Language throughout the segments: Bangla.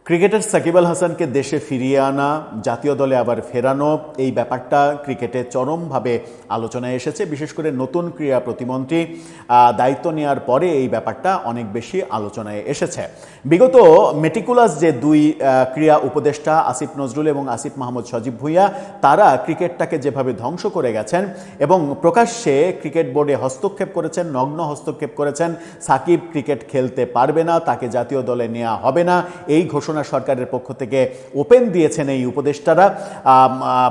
ক্রিকেটার সাকিব আল হাসানকে দেশে ফিরিয়ে আনা, জাতীয় দলে আবার ফেরানো, এই ব্যাপারটা ক্রিকেটে চরমভাবে আলোচনায় এসেছে। বিশেষ করে নতুন ক্রীড়া প্রতিমন্ত্রী দায়িত্ব নেওয়ার পরে এই ব্যাপারটা অনেক বেশি আলোচনায় এসেছে। বিগত মেটিকুলাস যে দুই ক্রীড়া উপদেষ্টা আসিফ নজরুল এবং আসিফ মাহমুদ সজীব ভুঁইয়া, তারা ক্রিকেটটাকে যেভাবে ধ্বংস করে গেছেন এবং প্রকাশ্যে ক্রিকেট বোর্ডে হস্তক্ষেপ করেছেন, নগ্ন হস্তক্ষেপ করেছেন, সাকিব ক্রিকেট খেলতে পারবে না, তাকে জাতীয় দলে নেওয়া হবে না, এই ঘোষণা সরকারের পক্ষ থেকে ওপেন দিয়েছেন এই উপদেষ্টারা।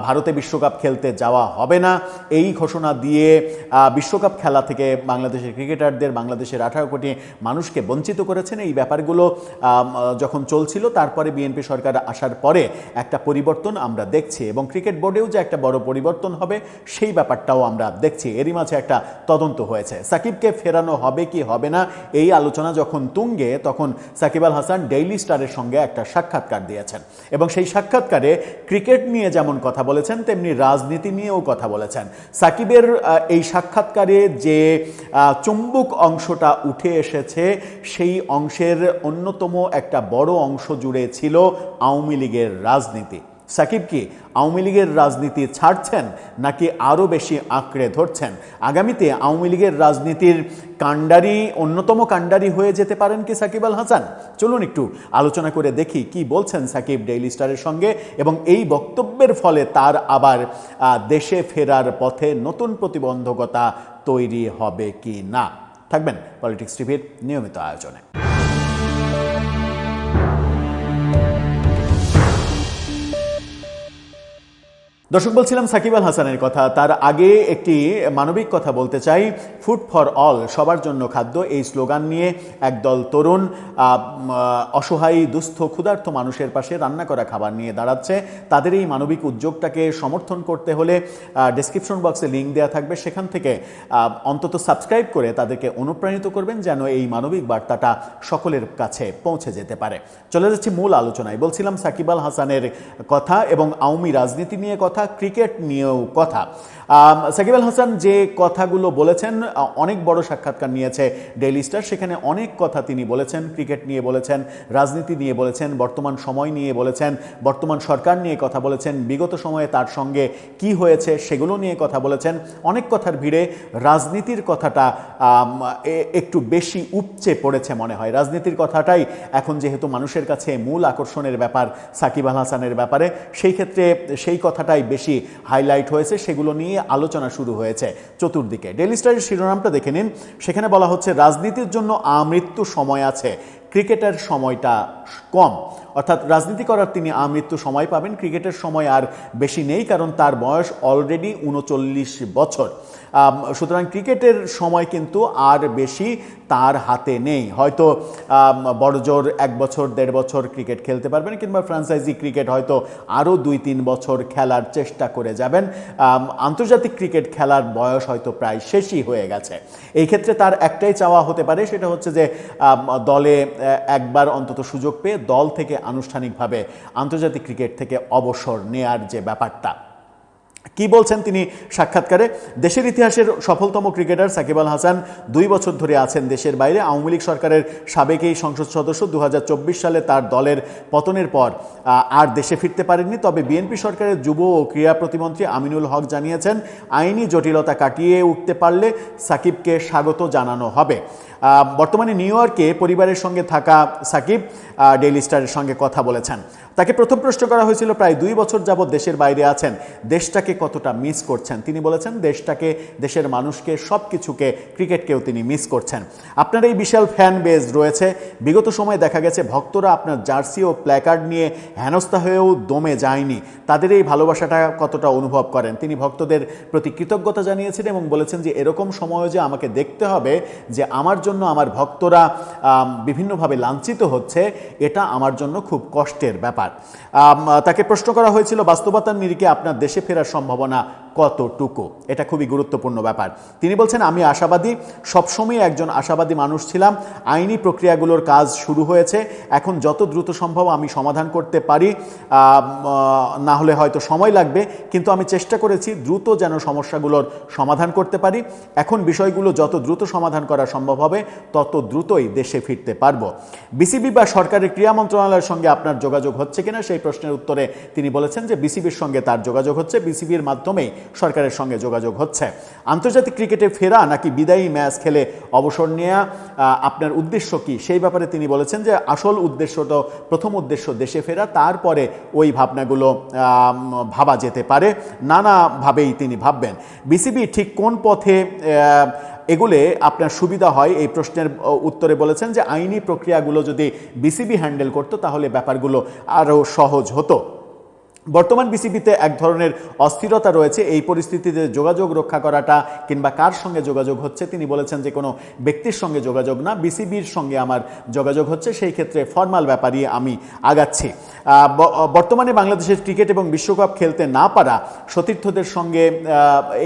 ভারতে বিশ্বকাপ খেলতে যাওয়া হবে না, এই ঘোষণা দিয়ে বিশ্বকাপ খেলা থেকে বাংলাদেশের ক্রিকেটারদের, বাংলাদেশের 18 কোটি মানুষকে বঞ্চিত করেছেন। এই ব্যাপারগুলো যখন চলছিল, তারপরে বিএনপি সরকার আসার পরে একটা পরিবর্তন আমরা দেখছি এবং ক্রিকেট বোর্ডেও যে একটা বড় পরিবর্তন হবে সেই ব্যাপারটাও আমরা দেখছি। এরই মাঝে একটা তদন্ত হয়েছে, সাকিবকে ফেরানো হবে কি হবে না এই আলোচনা যখন তুঙ্গে, তখন সাকিব আল হাসান ডেইলি স্টারের সঙ্গে একটা সাক্ষাৎকার দিয়েছেন এবং সেই সাক্ষাৎকারে ক্রিকেট নিয়ে যেমন কথা বলেছেন, তেমনি রাজনীতি নিয়েও কথা বলেছেন। সাকিবের এই সাক্ষাৎকারে যে চুম্বক অংশটা উঠে এসেছে, সেই অংশের অন্যতম একটা বড় অংশ জুড়ে ছিল আওয়ামী লীগের রাজনীতি। সাকিব কি আওয়ামী লীগের রাজনীতি ছাড়ছেন নাকি আরও বেশি আঁকড়ে ধরছেন? আগামীতে আওয়ামী লীগের রাজনীতির কাণ্ডারি, অন্যতম কাণ্ডারি হয়ে যেতে পারেন কি সাকিব আল হাসান? চলুন একটু আলোচনা করে দেখি কি বলছেন সাকিব ডেইলি স্টারের সঙ্গে এবং এই বক্তব্যের ফলে তার আবার দেশে ফেরার পথে নতুন প্রতিবন্ধকতা তৈরি হবে কি না। থাকবেন পলিটিক্স টিভির নিয়মিত আয়োজনে। দর্শক, বলছিলাম সাকিব আল হাসানের কথা। তার আগে একটি মানবিক কথা বলতে চাই। ফুড ফর অল, সবার জন্য খাদ্য, এই স্লোগান নিয়ে একদল তরুণ অসহায়, দুস্থ, ক্ষুধার্ত মানুষের পাশে রান্না করা খাবার নিয়ে দাঁড়াচ্ছে। তাদের এই মানবিক উদ্যোগটাকে সমর্থন করতে হলে ডেসক্রিপশন বক্সে লিঙ্ক দেওয়া থাকবে, সেখান থেকে অন্তত সাবস্ক্রাইব করে তাদেরকে অনুপ্রাণিত করবেন যেন এই মানবিক বার্তাটা সকলের কাছে পৌঁছে যেতে পারে। চলে যাচ্ছি মূল আলোচনায়। বলছিলাম সাকিব আল হাসানের কথা এবং আওয়ামী রাজনীতি নিয়ে কথা, ক্রিকেট নিয়েও কথা। সাকিব আল হাসান যে কথাগুলো বলেছেন, অনেক বড় সাক্ষাৎকার নিয়েছে ডেইলি স্টার, সেখানে অনেক কথা তিনি বলেছেন। ক্রিকেট নিয়ে বলেছেন, রাজনীতি নিয়ে বলেছেন, বর্তমান সময় নিয়ে বলেছেন, বর্তমান সরকার নিয়ে কথা বলেছেন, বিগত সময়ে তার সঙ্গে কি হয়েছে সেগুলো নিয়ে কথা বলেছেন। অনেক কথার ভিড়ে রাজনীতির কথাটা একটু বেশি উপচে পড়েছে মনে হয়। রাজনীতির কথাটাই এখন যেহেতু মানুষের কাছে মূল আকর্ষণের ব্যাপার সাকিব আল হাসানের ব্যাপারে, সেই ক্ষেত্রে সেই কথাটাই বেশি হাইলাইট হয়েছে, সেগুলো নিয়ে আলোচনা শুরু হয়েছে চতুর্দিকে। ডেইলি স্টারের শিরোনামটা দেখে নিন, সেখানে বলা হচ্ছে রাজনীতির জন্য আমৃত্যু সময় আছে, ক্রিকেটের সময়টা কম। অর্থাৎ রাজনীতি করার তিনি আমৃত্যু সময় পাবেন, ক্রিকেটের সময় আর বেশি নেই, কারণ তার বয়স অলরেডি 39 বছর। সুতরাং ক্রিকেটের সময় কিন্তু আর বেশি তার হাতে নেই। হয়তো বড়জোর 1 বছর 1.5 বছর ক্রিকেট খেলতে পারবেন, কিংবা ফ্র্যাঞ্চাইজি ক্রিকেট হয়তো আরও 2-3 বছর খেলার চেষ্টা করে যাবেন। আন্তর্জাতিক ক্রিকেট খেলার বয়স হয়তো প্রায় শেষই হয়ে গেছে। এই ক্ষেত্রে তার একটাই চাওয়া হতে পারে, সেটা হচ্ছে যে দলে একবার অন্তত সুযোগ পেয়ে দল থেকে আনুষ্ঠানিকভাবে আন্তর্জাতিক ক্রিকেট থেকে অবসর নেয়ার যে ব্যাপারটা। কি বলছেন তিনি সাক্ষাৎকারে? দেশের ইতিহাসের সফলতম ক্রিকেটার সাকিব আল হাসান 2 বছর ধরে আছেন দেশের বাইরে। আওয়ামী লীগ সরকারের সাবেক এই সংসদ সদস্য 2024 সালে তার দলের পতনের পর আর দেশে ফিরতে পারেননি। তবে বিএনপি সরকারের যুব ও ক্রীড়া প্রতিমন্ত্রী আমিনুল হক জানিয়েছেন, আইনি জটিলতা কাটিয়ে উঠতে পারলে সাকিবকে স্বাগত জানানো হবে। বর্তমানে নিউ ইয়র্কে পরিবারের সঙ্গে থাকা সাকিব ডেইলি স্টারের সঙ্গে কথা বলেছেন। তাকে প্রথম প্রশ্ন করা হয়েছিল, প্রায় 2 বছর যাবৎ দেশের বাইরে আছেন, দেশটাকে কতটা মিস করছেন? তিনি বলেছেন, দেশটাকে, দেশের মানুষকে, সব কিছুকে, ক্রিকেটকেও তিনি মিস করছেন। আপনার এই বিশাল ফ্যান বেজ রয়েছে। বিগত সময়ে দেখা গেছে ভক্তরা আপনার জার্সি ও প্ল্যাকার্ড নিয়ে হেনস্থা হয়েও দমে যায়নি। তাদের এই ভালোবাসাটা কতটা অনুভব করেন? তিনি ভক্তদের প্রতি কৃতজ্ঞতা জানিয়েছেন এবং বলেছেন যে এরকম সময়ও যে আমাকে দেখতে হবে যে আমার জন্য আমার ভক্তরা বিভিন্নভাবে লাঞ্ছিত হচ্ছে, এটা আমার জন্য খুব কষ্টের ব্যাপার। তাকে প্রশ্ন করা হয়েছিল, বাস্তবতার নিরিখে আপনার দেশে ফেরার সম্ভাবনা কতটুকু, এটা খুবই গুরুত্বপূর্ণ ব্যাপার। তিনি বলছেন, আমি আশাবাদী, সবসময় একজন আশাবাদী মানুষ ছিলাম। আইনি প্রক্রিয়াগুলোর কাজ শুরু হয়েছে, এখন যত দ্রুত সম্ভব আমি সমাধান করতে পারি, না হলে হয়তো সময় লাগবে, কিন্তু আমি চেষ্টা করেছি দ্রুত যেন সমস্যাগুলোর সমাধান করতে পারি। এখন বিষয়গুলো যত দ্রুত সমাধান করা সম্ভব হবে তত দ্রুতই দেশে ফিরতে পারবো। বিসিবি বা সরকারের ক্রীড়া মন্ত্রণালয়ের সঙ্গে আপনার যোগাযোগ হচ্ছে কিনা সেই প্রশ্নের উত্তরে তিনি বলেছেন যে বিসিবির সঙ্গে তার যোগাযোগ হচ্ছে, বিসিবির মাধ্যমেই সরকারের সঙ্গে যোগাযোগ হচ্ছে। আন্তর্জাতিক ক্রিকেটে ফেরা নাকি বিদায়ী ম্যাচ খেলে অবসর নেওয়া, আপনার উদ্দেশ্য কি, সেই ব্যাপারে তিনি বলেছেন যে আসল উদ্দেশ্যটা, প্রথম উদ্দেশ্য দেশে ফেরা, তারপরে ওই ভাবনাগুলো ভাবা যেতে পারে, নানাভাবেই তিনি ভাববেন। বিসিবি ঠিক কোন পথে এগুলে আপনার সুবিধা হয় এই প্রশ্নের উত্তরে বলেছেন যে আইনি প্রক্রিয়াগুলো যদি বিসিবি হ্যান্ডেল করতো তাহলে ব্যাপারগুলো আরও সহজ হতো। বর্তমান বিসিবিতে এক ধরনের অস্থিরতা রয়েছে, এই পরিস্থিতিতে যোগাযোগ রক্ষা করাটা কিংবা কার সঙ্গে যোগাযোগ হচ্ছে, তিনি বলেছেন যে কোনো ব্যক্তির সঙ্গে যোগাযোগ না, বিসিবির সঙ্গে আমার যোগাযোগ হচ্ছে, সেই ক্ষেত্রে ফর্মাল ব্যাপারই আমি আগাচ্ছি। বর্তমানে বাংলাদেশের ক্রিকেট এবং বিশ্বকাপ খেলতে না পারা সতীর্থদের সঙ্গে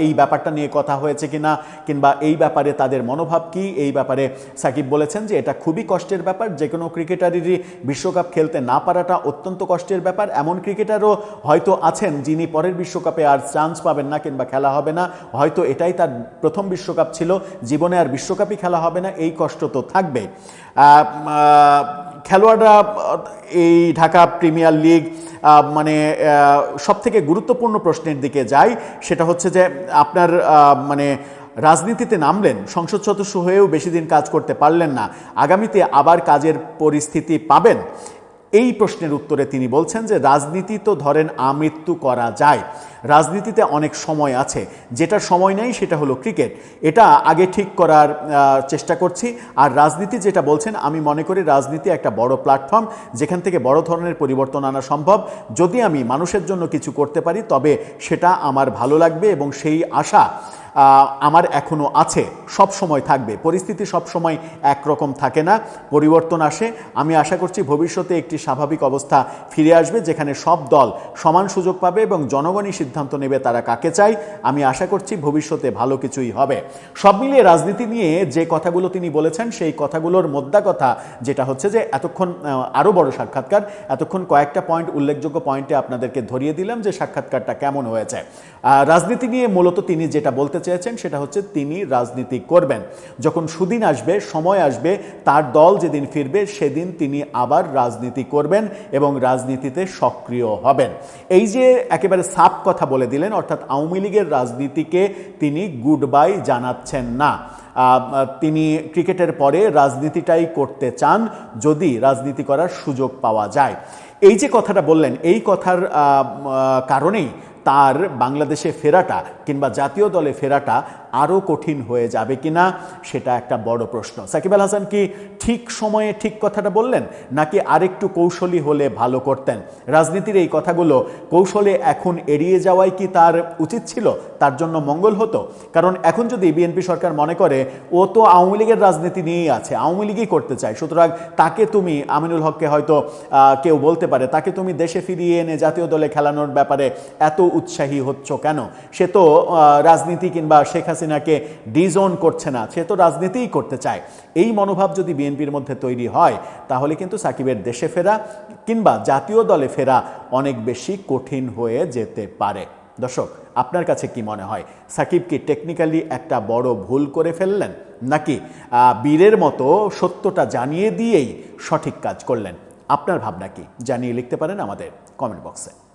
এই ব্যাপারটা নিয়ে কথা হয়েছে কিনা, কিংবা এই ব্যাপারে তাদের মনোভাব কি, এই ব্যাপারে সাকিব বলেছেন যে এটা খুবই কষ্টের ব্যাপার, যে কোনো ক্রিকেটারেরই বিশ্বকাপ খেলতে না পারাটা অত্যন্ত কষ্টের ব্যাপার। এমন ক্রিকেটারও হয়তো আছেন যিনি পরের বিশ্বকাপে আর চান্স পাবেন না কিংবা খেলা হবে না, হয়তো এটাই তার প্রথম বিশ্বকাপ ছিল, জীবনে আর বিশ্বকাপই খেলা হবে না, এই কষ্ট তো থাকবে। খেলোয়াড়রা এই ঢাকা প্রিমিয়ার লিগ মানে সবথেকে গুরুত্বপূর্ণ প্রশ্নের দিকে যায়, সেটা হচ্ছে যে আপনার মানে রাজনীতিতে নামলেন, সংসদ সদস্য হয়েও বেশি দিন কাজ করতে পারলেন না, আগামীতে আবার কাজের পরিস্থিতি পাবেন? এই প্রশ্নের উত্তরে তিনি বলছেন যে রাজনীতি তো ধরেন আমৃত্যু করা যায়, রাজনীতিতে অনেক সময় আছে, যেটা সময় নেই সেটা হলো ক্রিকেট, এটা আগে ঠিক করার চেষ্টা করছি। আর রাজনীতি যেটা বলছেন, আমি মনে করি রাজনীতি একটা বড় প্ল্যাটফর্ম যেখান থেকে বড় ধরনের পরিবর্তন আনা সম্ভব। যদি আমি মানুষের জন্য কিছু করতে পারি তবে সেটা আমার ভালো লাগবে এবং সেই আশা আমার এখনও আছে, সব সময় থাকবে। পরিস্থিতি সব সময় একরকম থাকে না, পরিবর্তন আসে। আমি আশা করছি ভবিষ্যতে একটি স্বাভাবিক অবস্থা ফিরে আসবে যেখানে সব দল সমান সুযোগ পাবে এবং জনগণই সিদ্ধান্ত নেবে তারা কাকে চায়। আমি আশা করছি ভবিষ্যতে ভালো কিছুই হবে। সব মিলিয়ে রাজনীতি নিয়ে যে কথাগুলো তিনি বলেছেন সেই কথাগুলোর মোদ্দা কথা যেটা হচ্ছে যে এতক্ষণ আরও বড় সাক্ষাৎকার, এতক্ষণ কয়েকটা পয়েন্ট, উল্লেখযোগ্য পয়েন্টে আপনাদেরকে ধরিয়ে দিলাম যে সাক্ষাৎকারটা কেমন হয়েছে। রাজনীতি নিয়ে মূলত তিনি যেটা বলতে চেয়েছেন সেটা হচ্ছে তিনি রাজনীতি করবেন, যখন সুদিন আসবে, সময় আসবে, তার দল যেদিন ফিরবে সেদিন তিনি আবার রাজনীতি করবেন এবং রাজনীতিতে সক্রিয় হবেন। এই যে একেবারে সাফ কথা বলে দিলেন, অর্থাৎ আওয়ামী লীগের রাজনীতিকে তিনি গুড বাই জানাচ্ছেন না, তিনি ক্রিকেটের পরে রাজনীতিটাই করতে চান যদি রাজনীতি করার সুযোগ পাওয়া যায়। এই যে কথাটা বললেন, এই কথার কারণেই তার বাংলাদেশে ফেরাটা কিংবা জাতীয় দলে ফেরাটা আরও কঠিন হয়ে যাবে কিনা সেটা একটা বড় প্রশ্ন। সাকিব আল হাসান কি ঠিক সময়ে ঠিক কথাটা বললেন, নাকি আরেকটু কৌশলী হলে ভালো করতেন? রাজনীতির এই কথাগুলো কৌশলে এখন এড়িয়ে যাওয়াই কি তার উচিত ছিল? তার জন্য মঙ্গল হতো। কারণ এখন যদি বিএনপি সরকার মনে করে ও তো আওয়ামী লীগের রাজনীতি নিয়েই আছে, আওয়ামী লীগই করতে চায়, সুতরাং তাকে তুমি, আমিনুল হককে হয়তো কেউ বলতে পারে, তাকে তুমি দেশে ফিরিয়ে এনে জাতীয় দলে খেলানোর ব্যাপারে এত উৎসাহী হচ্ছ কেন? সে তো রাজনীতি কিংবা শেখ হাসিনাকে ডিজোন করছে না, সে তো রাজনীতিই করতে চায়। এই মনোভাব যদি বিএনপির মধ্যে তৈরি হয় তাহলে কিন্তু সাকিবের দেশে ফেরা কিংবা জাতীয় দলে ফেরা অনেক বেশি কঠিন হয়ে যেতে পারে। দর্শক, আপনার কাছে কি মনে হয়, সাকিব কি টেকনিক্যালি একটা বড় ভুল করে ফেললেন, নাকি বীরের মতো সত্যটা জানিয়ে দিয়েই সঠিক কাজ করলেন? আপনার ভাবনা কি জানিয়ে লিখতে পারেন আমাদের কমেন্ট বক্সে।